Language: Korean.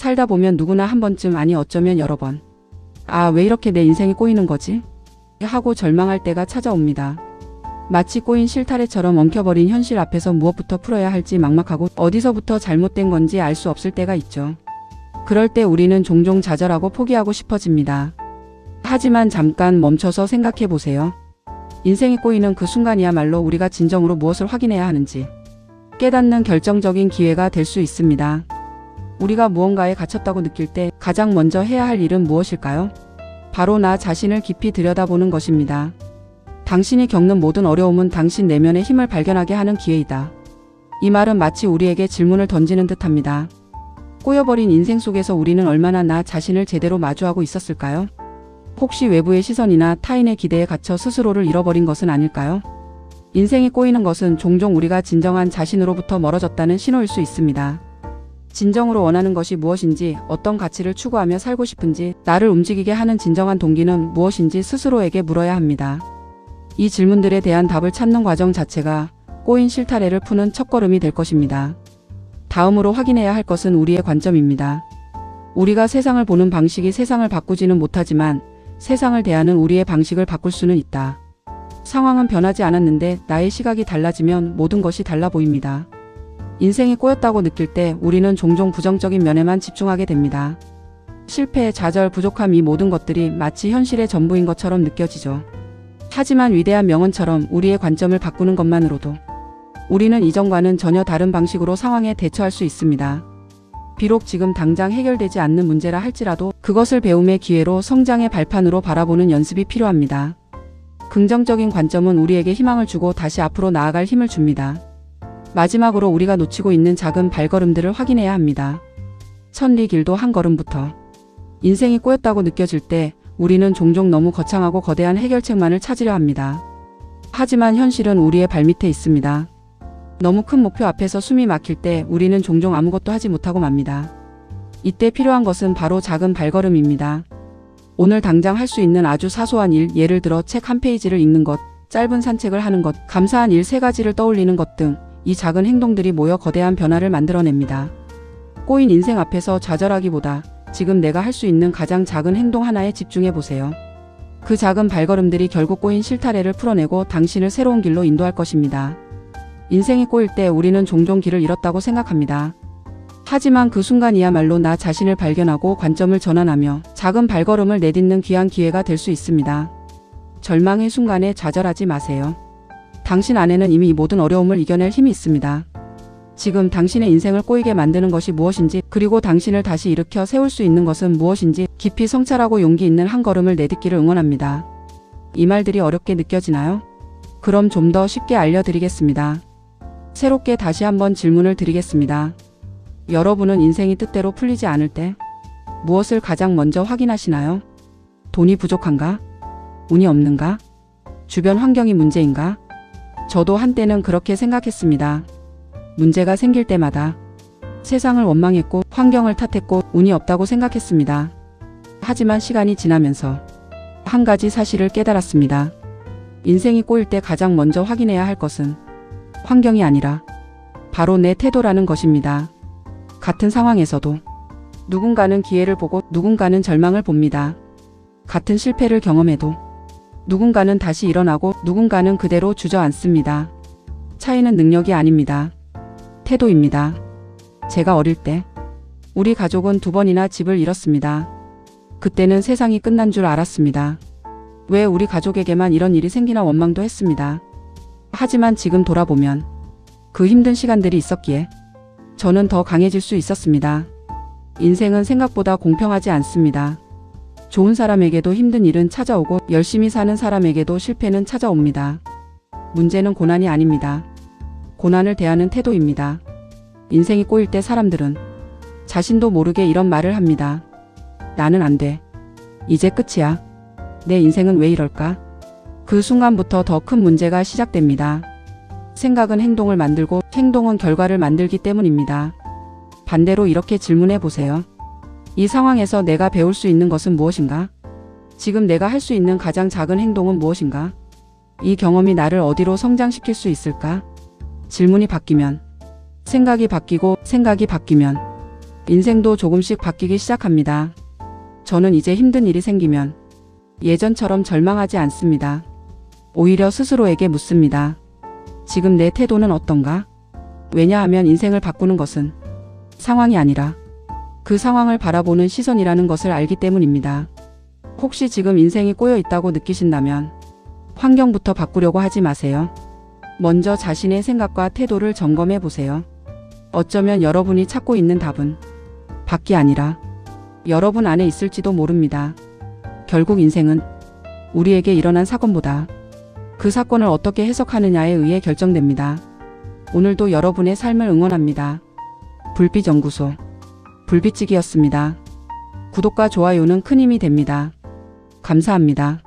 살다 보면 누구나 한 번쯤, 아니 어쩌면 여러 번, 아, 왜 이렇게 내 인생이 꼬이는 거지? 하고 절망할 때가 찾아옵니다. 마치 꼬인 실타래처럼 엉켜버린 현실 앞에서 무엇부터 풀어야 할지 막막하고 어디서부터 잘못된 건지 알 수 없을 때가 있죠. 그럴 때 우리는 종종 좌절하고 포기하고 싶어집니다. 하지만 잠깐 멈춰서 생각해 보세요. 인생이 꼬이는 그 순간이야말로 우리가 진정으로 무엇을 확인해야 하는지 깨닫는 결정적인 기회가 될 수 있습니다. 우리가 무언가에 갇혔다고 느낄 때 가장 먼저 해야 할 일은 무엇일까요? 바로 나 자신을 깊이 들여다보는 것입니다. 당신이 겪는 모든 어려움은 당신 내면의 힘을 발견하게 하는 기회이다. 이 말은 마치 우리에게 질문을 던지는 듯합니다. 꼬여버린 인생 속에서 우리는 얼마나 나 자신을 제대로 마주하고 있었을까요? 혹시 외부의 시선이나 타인의 기대에 갇혀 스스로를 잃어버린 것은 아닐까요? 인생이 꼬이는 것은 종종 우리가 진정한 자신으로부터 멀어졌다는 신호일 수 있습니다. 진정으로 원하는 것이 무엇인지, 어떤 가치를 추구하며 살고 싶은지, 나를 움직이게 하는 진정한 동기는 무엇인지 스스로에게 물어야 합니다. 이 질문들에 대한 답을 찾는 과정 자체가 꼬인 실타래를 푸는 첫걸음이 될 것입니다. 다음으로 확인해야 할 것은 우리의 관점입니다. 우리가 세상을 보는 방식이 세상을 바꾸지는 못하지만 세상을 대하는 우리의 방식을 바꿀 수는 있다. 상황은 변하지 않았는데 나의 시각이 달라지면 모든 것이 달라 보입니다. 인생이 꼬였다고 느낄 때 우리는 종종 부정적인 면에만 집중하게 됩니다. 실패, 좌절, 부족함, 이 모든 것들이 마치 현실의 전부인 것처럼 느껴지죠. 하지만 위대한 명언처럼 우리의 관점을 바꾸는 것만으로도 우리는 이전과는 전혀 다른 방식으로 상황에 대처할 수 있습니다. 비록 지금 당장 해결되지 않는 문제라 할지라도 그것을 배움의 기회로, 성장의 발판으로 바라보는 연습이 필요합니다. 긍정적인 관점은 우리에게 희망을 주고 다시 앞으로 나아갈 힘을 줍니다. 마지막으로 우리가 놓치고 있는 작은 발걸음들을 확인해야 합니다. 천리 길도 한 걸음부터. 인생이 꼬였다고 느껴질 때 우리는 종종 너무 거창하고 거대한 해결책만을 찾으려 합니다. 하지만 현실은 우리의 발밑에 있습니다. 너무 큰 목표 앞에서 숨이 막힐 때 우리는 종종 아무것도 하지 못하고 맙니다. 이때 필요한 것은 바로 작은 발걸음입니다. 오늘 당장 할 수 있는 아주 사소한 일, 예를 들어 책 한 페이지를 읽는 것, 짧은 산책을 하는 것, 감사한 일 3가지를 떠올리는 것 등 이 작은 행동들이 모여 거대한 변화를 만들어냅니다. 꼬인 인생 앞에서 좌절하기보다 지금 내가 할 수 있는 가장 작은 행동 하나에 집중해 보세요. 그 작은 발걸음들이 결국 꼬인 실타래를 풀어내고 당신을 새로운 길로 인도할 것입니다. 인생이 꼬일 때 우리는 종종 길을 잃었다고 생각합니다. 하지만 그 순간이야말로 나 자신을 발견하고 관점을 전환하며 작은 발걸음을 내딛는 귀한 기회가 될 수 있습니다. 절망의 순간에 좌절하지 마세요. 당신 안에는 이미 이 모든 어려움을 이겨낼 힘이 있습니다. 지금 당신의 인생을 꼬이게 만드는 것이 무엇인지, 그리고 당신을 다시 일으켜 세울 수 있는 것은 무엇인지 깊이 성찰하고 용기 있는 한 걸음을 내딛기를 응원합니다. 이 말들이 어렵게 느껴지나요? 그럼 좀 더 쉽게 알려드리겠습니다. 새롭게 다시 한번 질문을 드리겠습니다. 여러분은 인생이 뜻대로 풀리지 않을 때 무엇을 가장 먼저 확인하시나요? 돈이 부족한가? 운이 없는가? 주변 환경이 문제인가? 저도 한때는 그렇게 생각했습니다. 문제가 생길 때마다 세상을 원망했고 환경을 탓했고 운이 없다고 생각했습니다. 하지만 시간이 지나면서 한 가지 사실을 깨달았습니다. 인생이 꼬일 때 가장 먼저 확인해야 할 것은 환경이 아니라 바로 내 태도라는 것입니다. 같은 상황에서도 누군가는 기회를 보고 누군가는 절망을 봅니다. 같은 실패를 경험해도 누군가는 다시 일어나고 누군가는 그대로 주저앉습니다. 차이는 능력이 아닙니다. 태도입니다. 제가 어릴 때 우리 가족은 2번이나 집을 잃었습니다. 그때는 세상이 끝난 줄 알았습니다. 왜 우리 가족에게만 이런 일이 생기나 원망도 했습니다. 하지만 지금 돌아보면 그 힘든 시간들이 있었기에 저는 더 강해질 수 있었습니다. 인생은 생각보다 공평하지 않습니다. 좋은 사람에게도 힘든 일은 찾아오고 열심히 사는 사람에게도 실패는 찾아옵니다. 문제는 고난이 아닙니다. 고난을 대하는 태도입니다. 인생이 꼬일 때 사람들은 자신도 모르게 이런 말을 합니다. 나는 안 돼. 이제 끝이야. 내 인생은 왜 이럴까? 그 순간부터 더 큰 문제가 시작됩니다. 생각은 행동을 만들고 행동은 결과를 만들기 때문입니다. 반대로 이렇게 질문해 보세요. 이 상황에서 내가 배울 수 있는 것은 무엇인가? 지금 내가 할 수 있는 가장 작은 행동은 무엇인가? 이 경험이 나를 어디로 성장시킬 수 있을까? 질문이 바뀌면 생각이 바뀌고 생각이 바뀌면 인생도 조금씩 바뀌기 시작합니다. 저는 이제 힘든 일이 생기면 예전처럼 절망하지 않습니다. 오히려 스스로에게 묻습니다. 지금 내 태도는 어떤가? 왜냐하면 인생을 바꾸는 것은 상황이 아니라 그 상황을 바라보는 시선이라는 것을 알기 때문입니다. 혹시 지금 인생이 꼬여 있다고 느끼신다면 환경부터 바꾸려고 하지 마세요. 먼저 자신의 생각과 태도를 점검해 보세요. 어쩌면 여러분이 찾고 있는 답은 밖이 아니라 여러분 안에 있을지도 모릅니다. 결국 인생은 우리에게 일어난 사건보다 그 사건을 어떻게 해석하느냐에 의해 결정됩니다. 오늘도 여러분의 삶을 응원합니다. 불빛연구소 불빛지기였습니다. 구독과 좋아요는 큰 힘이 됩니다. 감사합니다.